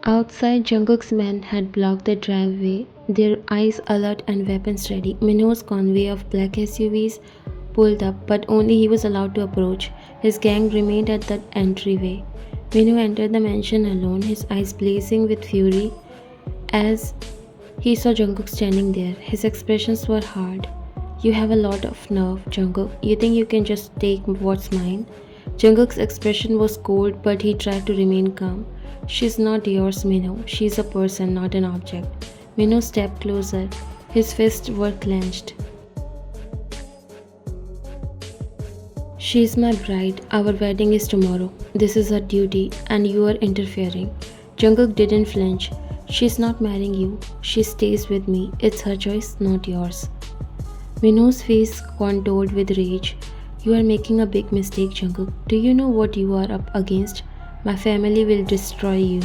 Outside, Jungkook's men had blocked the driveway, their eyes alert and weapons ready. Mino's convoy of black SUVs pulled up, but only he was allowed to approach. His gang remained at the entryway. Mino entered the mansion alone, his eyes blazing with fury as he saw Jungkook standing there. His expressions were hard. You have a lot of nerve, Jungkook. You think you can just take what's mine? Jungkook's expression was cold, but he tried to remain calm. She's not yours, Mino. She's a person, not an object. Mino stepped closer. His fists were clenched. She's my bride. Our wedding is tomorrow. This is her duty, and you are interfering. Jungkook didn't flinch. She's not marrying you. She stays with me. It's her choice, not yours. Mino's face contoured with rage. You are making a big mistake, Jungkook. Do you know what you are up against? My family will destroy you.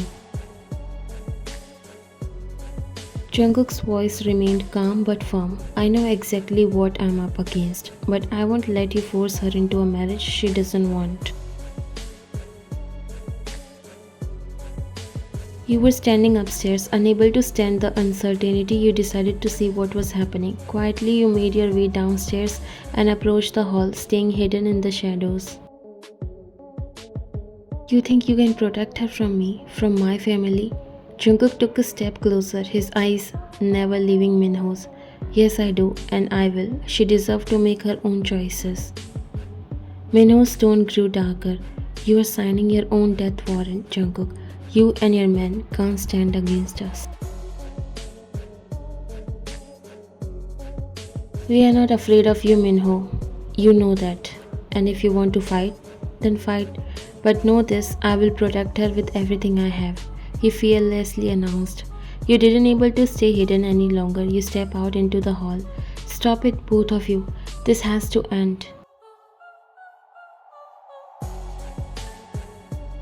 Jungkook's voice remained calm but firm. I know exactly what I'm up against, but I won't let you force her into a marriage she doesn't want. You were standing upstairs, unable to stand the uncertainty. You decided to see what was happening. Quietly, you made your way downstairs and approached the hall, staying hidden in the shadows. You think you can protect her from me, from my family? Jungkook took a step closer, his eyes never leaving Minho's. Yes, I do, and I will. She deserves to make her own choices. Minho's tone grew darker. You are signing your own death warrant, Jungkook. You and your men can't stand against us. We are not afraid of you, Minho. You know that. And if you want to fight, then fight. But know this, I will protect her with everything I have, he fearlessly announced. You didn't able to stay hidden any longer. You step out into the hall. Stop it, both of you. This has to end.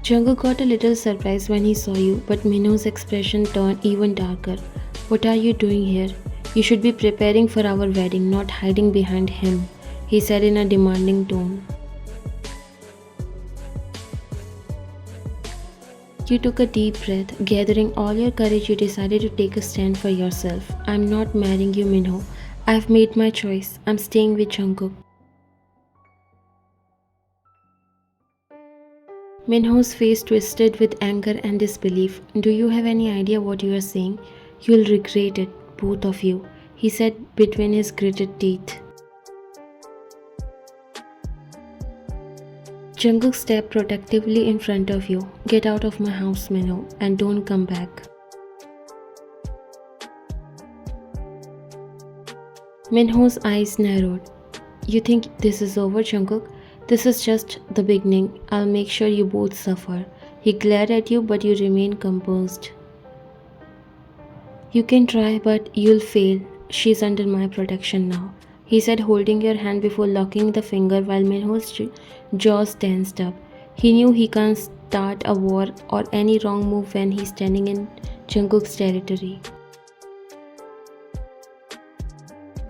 Jungkook got a little surprised when he saw you, but Minho's expression turned even darker. What are you doing here? You should be preparing for our wedding, not hiding behind him, he said in a demanding tone. You took a deep breath. Gathering all your courage, you decided to take a stand for yourself. I'm not marrying you, Minho. I've made my choice. I'm staying with Jungkook. Minho's face twisted with anger and disbelief. Do you have any idea what you are saying? You'll regret it, both of you, he said between his gritted teeth. Jungkook stepped protectively in front of you. Get out of my house, Mino, and don't come back. Minho's eyes narrowed. You think this is over, Jungkook? This is just the beginning. I'll make sure you both suffer. He glared at you, but you remained composed. You can try, but you'll fail. She's under my protection now, he said, holding your hand before locking the finger while Minho's jaws tensed up. He knew he can't start a war or any wrong move when he's standing in Jungkook's territory.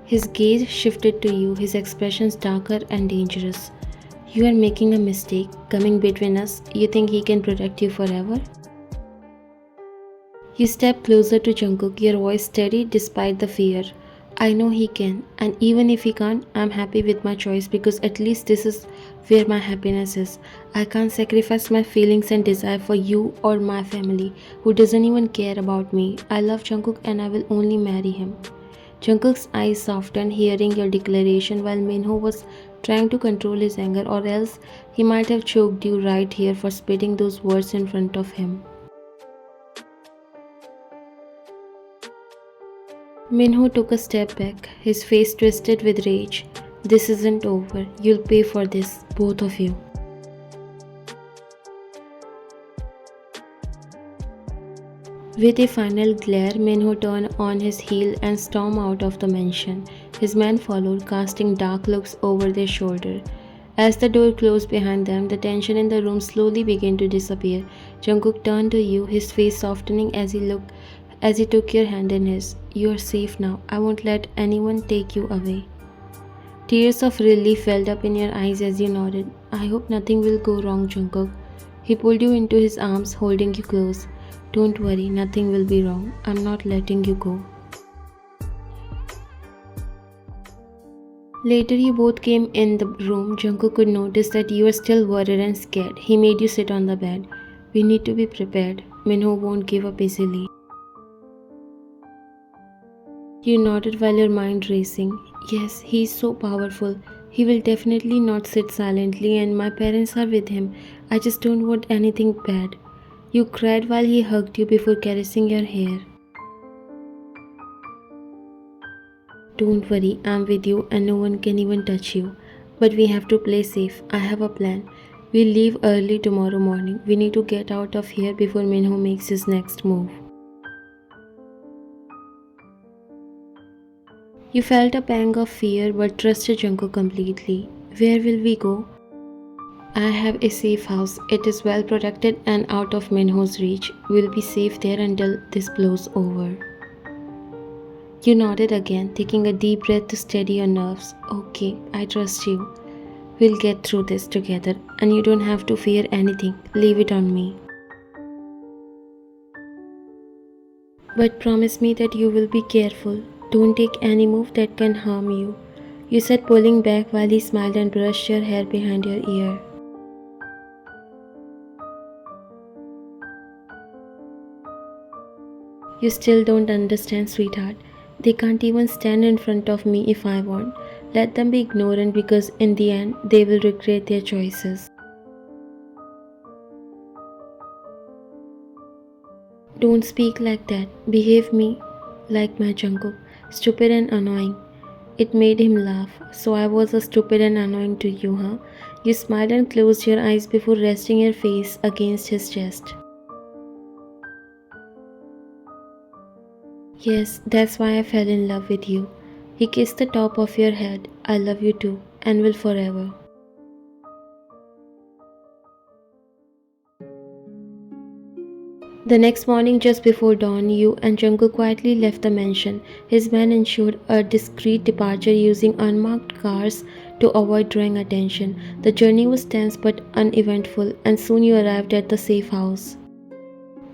His gaze shifted to you, his expressions darker and dangerous. You are making a mistake. Coming between us, you think he can protect you forever? You step closer to Jungkook, your voice steady despite the fear. I know he can, and even if he can't, I'm happy with my choice because at least this is where my happiness is. I can't sacrifice my feelings and desire for you or my family, who doesn't even care about me. I love Jungkook and I will only marry him. Jungkook's eyes softened hearing your declaration while Minho was trying to control his anger, or else he might have choked you right here for spitting those words in front of him. Minho took a step back, his face twisted with rage. This isn't over. You'll pay for this, both of you. With a final glare, Minho turned on his heel and stormed out of the mansion. His men followed, casting dark looks over their shoulder. As the door closed behind them, the tension in the room slowly began to disappear. Jungkook turned to you, his face softening as he took your hand in his. You are safe now. I won't let anyone take you away. Tears of relief welled up in your eyes as you nodded. I hope nothing will go wrong, Jungkook. He pulled you into his arms, holding you close. Don't worry, nothing will be wrong. I'm not letting you go. Later, you both came in the room. Jungkook could notice that you were still worried and scared. He made you sit on the bed. We need to be prepared. Minho won't give up easily. You nodded while your mind racing. Yes, he is so powerful. He will definitely not sit silently, and my parents are with him. I just don't want anything bad. You cried while he hugged you before caressing your hair. Don't worry, I'm with you and no one can even touch you. But we have to play safe. I have a plan. We'll leave early tomorrow morning. We need to get out of here before Minho makes his next move. You felt a pang of fear but trusted Jungkook completely. Where will we go? I have a safe house. It is well protected and out of Minho's reach. We'll be safe there until this blows over. You nodded again, taking a deep breath to steady your nerves. Okay, I trust you. We'll get through this together and you don't have to fear anything. Leave it on me. But promise me that you will be careful. Don't take any move that can harm you. You said, pulling back while he smiled and brushed your hair behind your ear. You still don't understand, sweetheart. They can't even stand in front of me if I want. Let them be ignorant because in the end they will regret their choices. Don't speak like that. Behave me like my Jungkook. Stupid and annoying. It made him laugh. So I was a stupid and annoying to you, huh? You smiled and closed your eyes before resting your face against his chest. Yes, that's why I fell in love with you. He kissed the top of your head. I love you too, and will forever. The next morning, just before dawn, you and Jungkook quietly left the mansion. His man ensured a discreet departure using unmarked cars to avoid drawing attention. The journey was tense but uneventful, and soon you arrived at the safe house.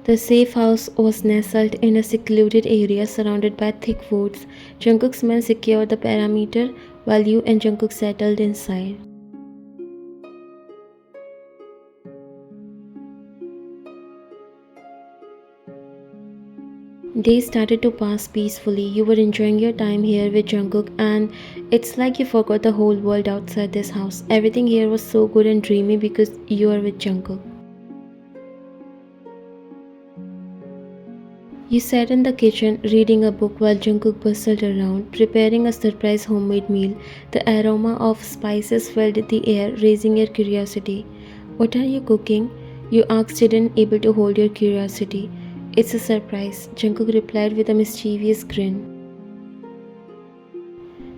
The safe house was nestled in a secluded area surrounded by thick woods. Jungkook's men secured the perimeter while you and Jungkook settled inside. Days started to pass peacefully. You were enjoying your time here with Jungkook, and it's like you forgot the whole world outside this house. Everything here was so good and dreamy because you are with Jungkook. You sat in the kitchen reading a book while Jungkook bustled around, preparing a surprise homemade meal. The aroma of spices filled the air, raising your curiosity. What are you cooking? You asked, able to hold your curiosity. It's a surprise, Jungkook replied with a mischievous grin.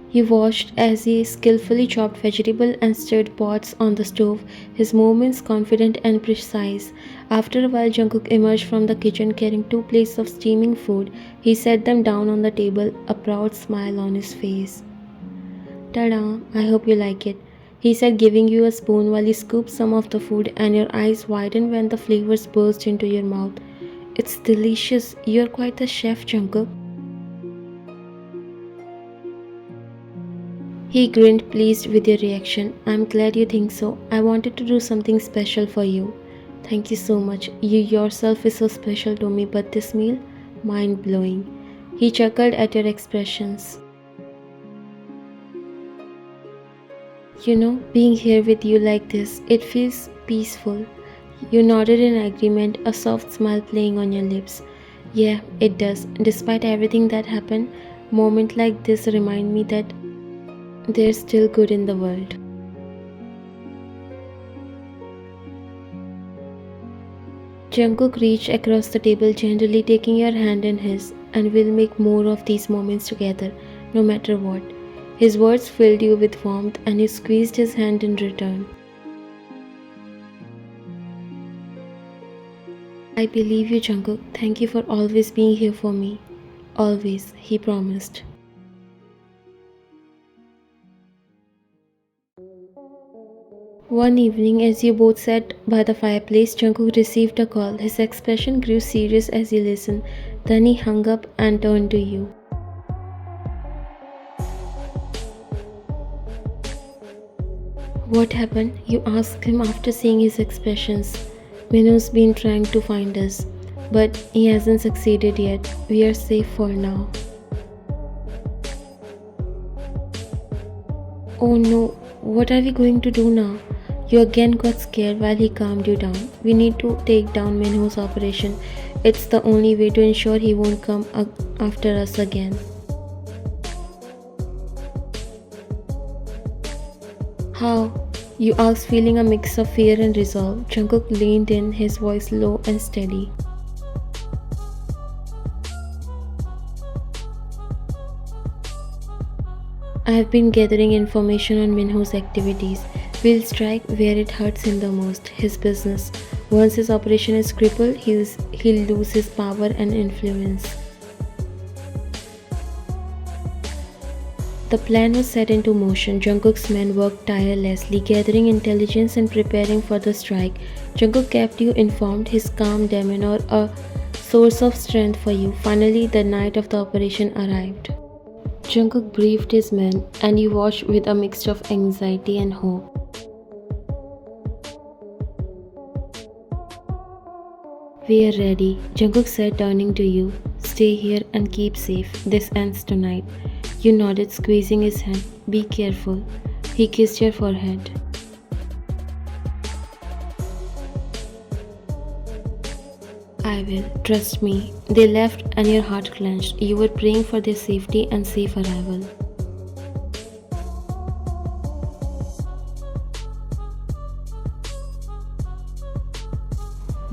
He watched as he skillfully chopped vegetable and stirred pots on the stove, his movements confident and precise. After a while, Jungkook emerged from the kitchen carrying two plates of steaming food. He set them down on the table, a proud smile on his face. Ta-da! I hope you like it, he said, giving you a spoon while he scooped some of the food, and your eyes widened when the flavors burst into your mouth. It's delicious. You're quite the chef, Jungkook. He grinned, pleased with your reaction. I'm glad you think so. I wanted to do something special for you. Thank you so much. You yourself is so special to me, but this meal? Mind-blowing. He chuckled at your expressions. You know, being here with you like this, it feels peaceful. You nodded in agreement, a soft smile playing on your lips. Yeah, it does. Despite everything that happened, moments like this remind me that there's still good in the world. Jungkook reached across the table, generally taking your hand in his, and we'll make more of these moments together, no matter what. His words filled you with warmth, and you squeezed his hand in return. I believe you, Jungkook. Thank you for always being here for me. Always, he promised. One evening, as you both sat by the fireplace, Jungkook received a call. His expression grew serious as he listened. Then he hung up and turned to you. What happened? You asked him after seeing his expressions. Mino's been trying to find us, but he hasn't succeeded yet. We are safe for now. Oh no, what are we going to do now? You again got scared while he calmed you down. We need to take down Minho's operation. It's the only way to ensure he won't come after us again. How? You asked, feeling a mix of fear and resolve. Jungkook leaned in, his voice low and steady. I have been gathering information on Minho's activities. We'll strike where it hurts him the most, his business. Once his operation is crippled, he'll lose his power and influence. The plan was set into motion. Jungkook's men worked tirelessly, gathering intelligence and preparing for the strike. Jungkook kept you informed, his calm demeanor a source of strength for you. Finally, the night of the operation arrived. Jungkook briefed his men, and you watched with a mix of anxiety and hope. We are ready, Jungkook said, turning to you. Stay here and keep safe. This ends tonight. You nodded, squeezing his hand. Be careful. He kissed your forehead. I will. Trust me. They left and your heart clenched. You were praying for their safety and safe arrival.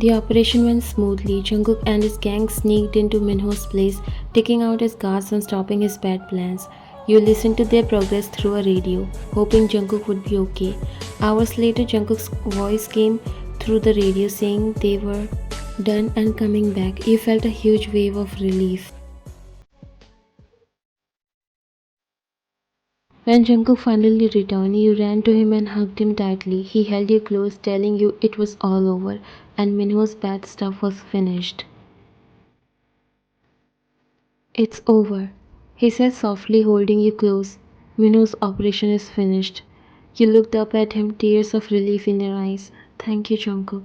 The operation went smoothly. Jungkook and his gang sneaked into Minho's place, taking out his guards and stopping his bad plans. You listened to their progress through a radio, hoping Jungkook would be okay. Hours later, Jungkook's voice came through the radio saying they were done and coming back. You felt a huge wave of relief. When Jungkook finally returned, you ran to him and hugged him tightly. He held you close, telling you it was all over and Minho's bad stuff was finished. It's over, he said softly, holding you close. Minho's operation is finished. You looked up at him, tears of relief in your eyes. Thank you, Jungkook.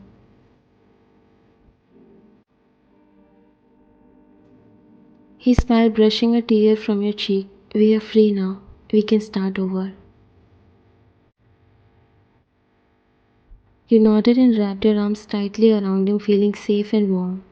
He smiled, brushing a tear from your cheek. We are free now. We can start over. You nodded and wrapped your arms tightly around him, feeling safe and warm.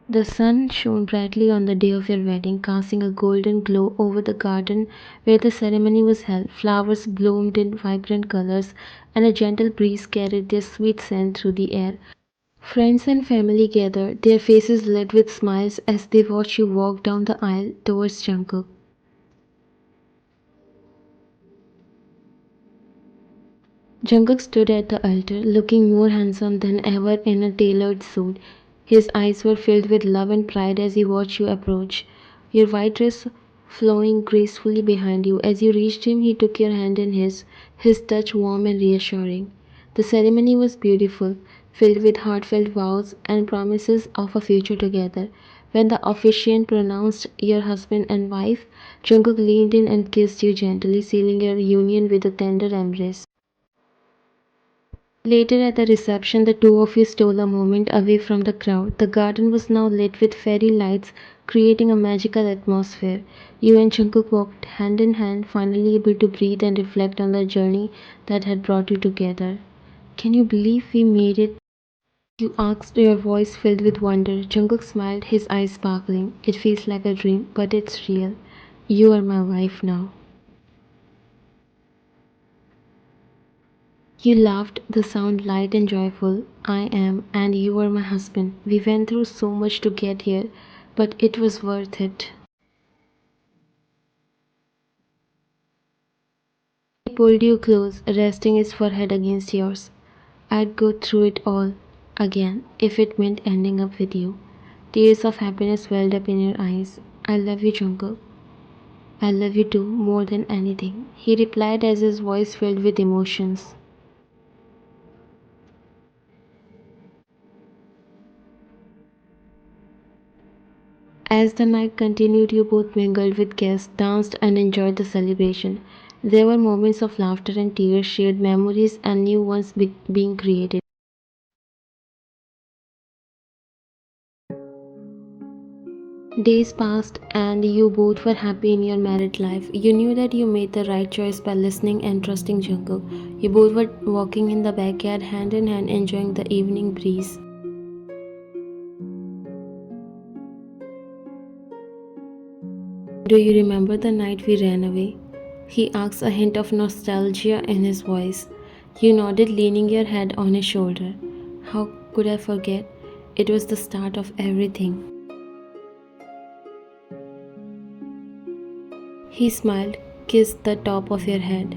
The sun shone brightly on the day of your wedding, casting a golden glow over the garden where the ceremony was held. Flowers bloomed in vibrant colors, and a gentle breeze carried their sweet scent through the air. Friends and family gathered, their faces lit with smiles as they watched you walk down the aisle towards Jungkook. Jungkook stood at the altar, looking more handsome than ever in a tailored suit. His eyes were filled with love and pride as he watched you approach, your white dress flowing gracefully behind you. As you reached him, he took your hand in his touch warm and reassuring. The ceremony was beautiful, filled with heartfelt vows and promises of a future together. When the officiant pronounced your husband and wife, Jungkook leaned in and kissed you gently, sealing your union with a tender embrace. Later at the reception, the two of you stole a moment away from the crowd. The garden was now lit with fairy lights, creating a magical atmosphere. You and Jungkook walked hand in hand, finally able to breathe and reflect on the journey that had brought you together. Can you believe we made it? You asked, your voice filled with wonder. Jungkook smiled, his eyes sparkling. It feels like a dream, but it's real. You are my wife now. You laughed, the sound light and joyful. I am, and you are my husband. We went through so much to get here, but it was worth it. He pulled you close, resting his forehead against yours. I'd go through it all again if it meant ending up with you. Tears of happiness welled up in your eyes. I love you, Jungkook. I love you too, more than anything, he replied as his voice filled with emotions. As the night continued, you both mingled with guests, danced, and enjoyed the celebration. There were moments of laughter and tears, shared memories, and new ones being created. Days passed, and you both were happy in your married life. You knew that you made the right choice by listening and trusting Jungkook. You both were walking in the backyard hand in hand, enjoying the evening breeze. Do you remember the night we ran away? He asked, a hint of nostalgia in his voice. You nodded, leaning your head on his shoulder. How could I forget? It was the start of everything. He smiled, kissed the top of your head.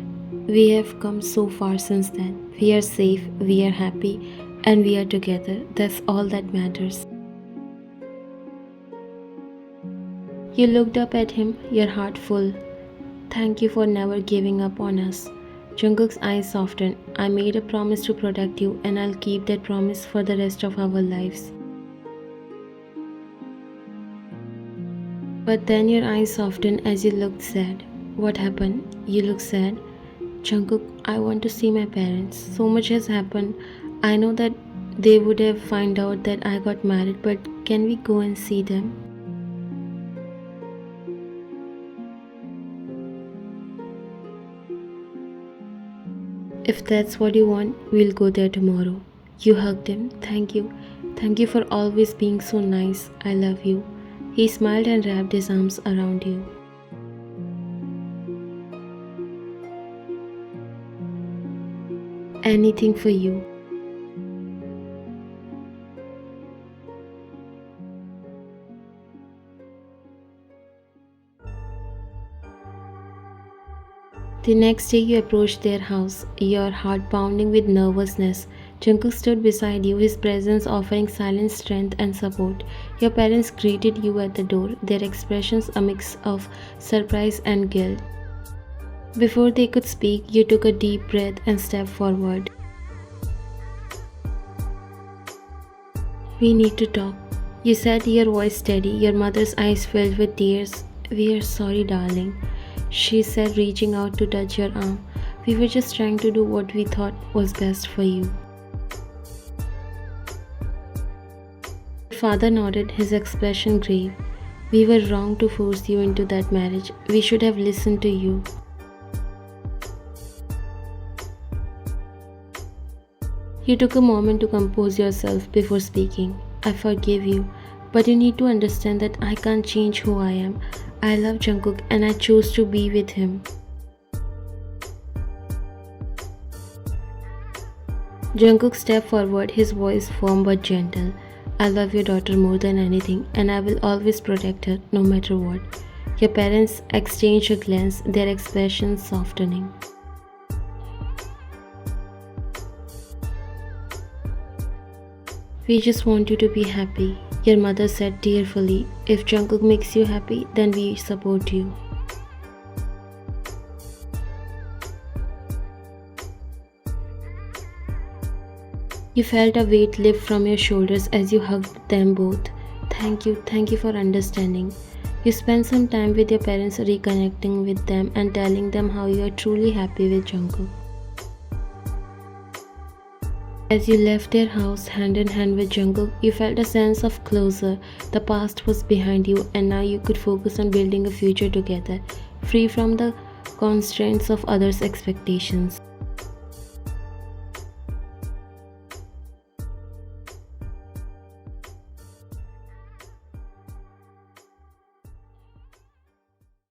We have come so far since then. We are safe, we are happy, and we are together. That's all that matters. You looked up at him, your heart full. Thank you for never giving up on us. Jungkook's eyes softened. I made a promise to protect you, and I'll keep that promise for the rest of our lives. But then your eyes softened as you looked sad. What happened? You look sad. Jungkook, I want to see my parents. So much has happened. I know that they would have found out that I got married, but can we go and see them? If that's what you want, we'll go there tomorrow. You hugged him. Thank you. Thank you for always being so nice. I love you. He smiled and wrapped his arms around you. Anything for you. The next day you approached their house, your heart pounding with nervousness. Jungkook stood beside you, his presence offering silent strength and support. Your parents greeted you at the door, their expressions a mix of surprise and guilt. Before they could speak, you took a deep breath and stepped forward. We need to talk. You said, your voice steady, your mother's eyes filled with tears. We are sorry, darling, she said, reaching out to touch your arm. We were just trying to do what we thought was best for you. Father nodded, his expression grave. We were wrong to force you into that marriage. We should have listened to you. You took a moment to compose yourself before speaking. I forgive you, but you need to understand that I can't change who I am. I love Jungkook and I chose to be with him. Jungkook stepped forward, his voice firm but gentle. I love your daughter more than anything and I will always protect her no matter what. Your parents exchanged a glance, their expressions softening. We just want you to be happy, your mother said tearfully. If Jungkook makes you happy, then we support you. You felt a weight lift from your shoulders as you hugged them both. Thank you for understanding. You spent some time with your parents, reconnecting with them and telling them how you are truly happy with Jungkook. As you left their house hand in hand with Jungkook, you felt a sense of closure. The past was behind you and now you could focus on building a future together, free from the constraints of others' expectations.